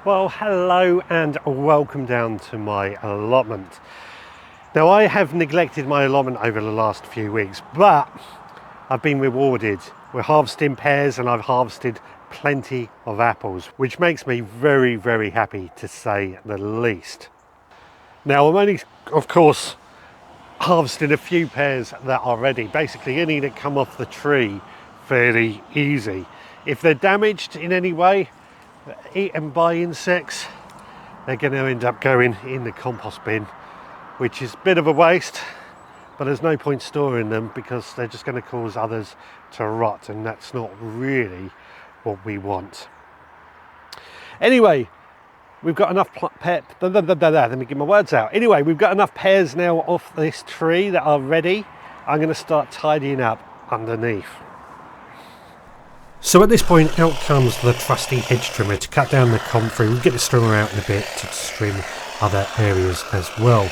Well, hello and welcome down to my allotment. Now, I have neglected my allotment over the last few weeks, but I've been rewarded. We're harvesting pears and I've harvested plenty of apples, which makes me very, very happy, to say the least. Now, I'm only, of course, harvesting a few pears that are ready. Basically, any that come off the tree fairly easy. If they're damaged in any way, eaten by insects, they're going to end up going in the compost bin, which is a bit of a waste, but there's no point storing them because they're just going to cause others to rot, and that's not really what we want. Anyway, we've got enough let me get my words out. Anyway, we've got enough pears now off this tree that are ready. I'm going to start tidying up underneath. So at this point, out comes the trusty hedge trimmer to cut down the comfrey. We'll get the trimmer out in a bit to trim other areas as well.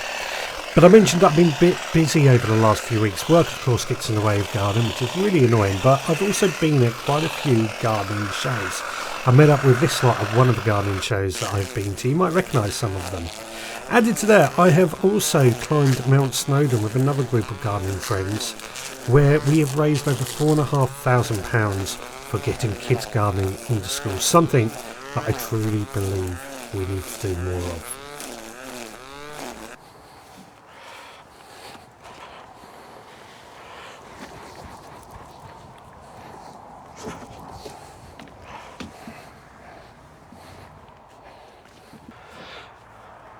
But I mentioned I've been a bit busy over the last few weeks. Work, of course, gets in the way of gardening, which is really annoying, but I've also been at quite a few gardening shows. I met up with this lot at one of the gardening shows that I've been to. You might recognise some of them. Added to that, I have also climbed Mount Snowdon with another group of gardening friends, where we have raised over £4,500 for getting kids gardening into school, something that I truly believe we need to do more of.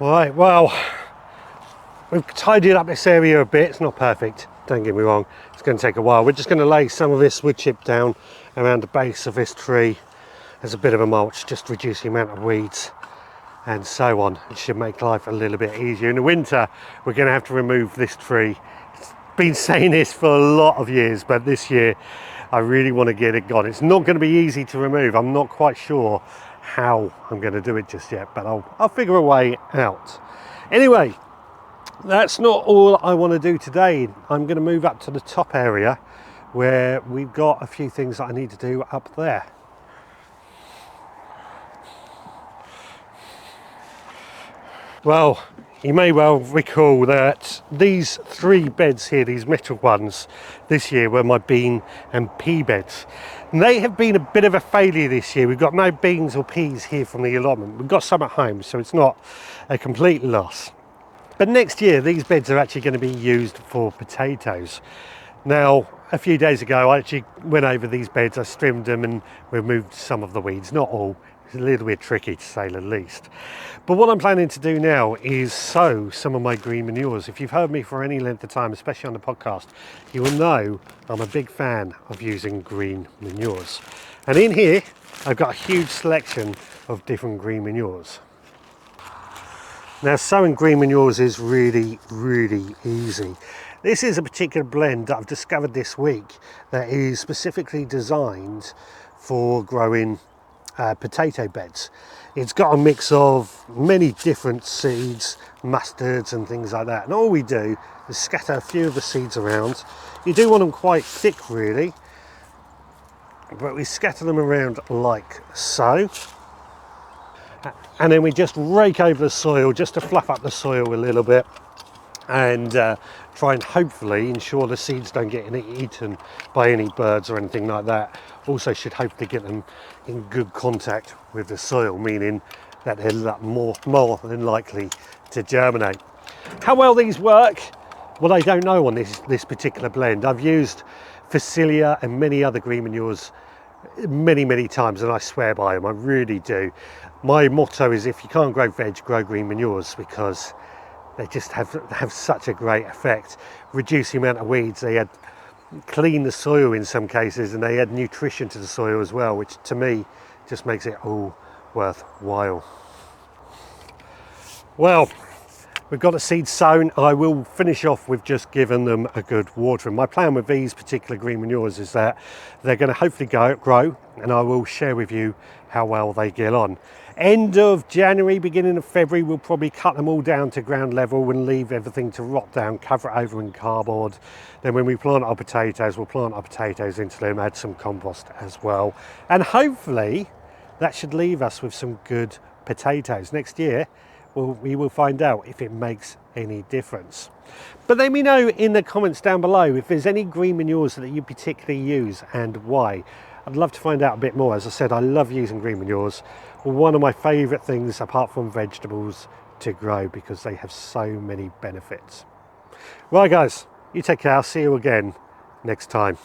Right, well, we've tidied up this area a bit. It's not perfect, don't get me wrong, it's going to take a while. We're just going to lay some of this wood chip down around the base of this tree as a bit of a mulch, just reduce the amount of weeds and so on. It should make life a little bit easier. In the winter, we're going to have to remove this tree. It's been saying this for a lot of years, but this year I really want to get it gone. It's not going to be easy to remove. I'm not quite sure how I'm going to do it just yet, but I'll figure a way out. Anyway, that's not all I want to do today. I'm going to move up to the top area where we've got a few things that I need to do up there. Well, you may well recall that these three beds here, these metal ones, this year were my bean and pea beds. And they have been a bit of a failure this year. We've got no beans or peas here from the allotment. We've got some at home, so it's not a complete loss. But next year, these beds are actually going to be used for potatoes. Now, a few days ago, I actually went over these beds, I trimmed them and removed some of the weeds, not all. It's a little bit tricky, to say the least. But what I'm planning to do now is sow some of my green manures. If you've heard me for any length of time, especially on the podcast, you will know I'm a big fan of using green manures. And in here, I've got a huge selection of different green manures. Now, sowing green manures is really, really easy. This is a particular blend that I've discovered this week that is specifically designed for growing potato beds. It's got a mix of many different seeds, mustards and things like that. And all we do is scatter a few of the seeds around. You do want them quite thick, really, but we scatter them around like so. And then we just rake over the soil just to fluff up the soil a little bit and try and hopefully ensure the seeds don't get eaten by any birds or anything like that. Also should hopefully get them in good contact with the soil, meaning that they're more than likely to germinate. How well these work? Well, I don't know on this particular blend. I've used Facilia and many other green manures many times, and I swear by them, I really do. My motto is, if you can't grow veg, grow green manures, because they just have such a great effect. Reduce the amount of weeds, they clean the soil in some cases, and they add nutrition to the soil as well, which to me just makes it all worthwhile. Well, we've got the seeds sown. I will finish off with just giving them a good watering. My plan with these particular green manures is that they're going to hopefully grow, and I will share with you how well they get on. End of January, beginning of February, we'll probably cut them all down to ground level and leave everything to rot down, cover it over in cardboard. Then when we plant our potatoes, we'll plant our potatoes into them, add some compost as well. And hopefully that should leave us with some good potatoes. Next year, we will find out if it makes any difference. But let me know in the comments down below if there's any green manures that you particularly use and why. I'd love to find out a bit more. As I said, I love using green manures. One of my favourite things apart from vegetables to grow because they have so many benefits. Right guys, you take care. I'll see you again next time.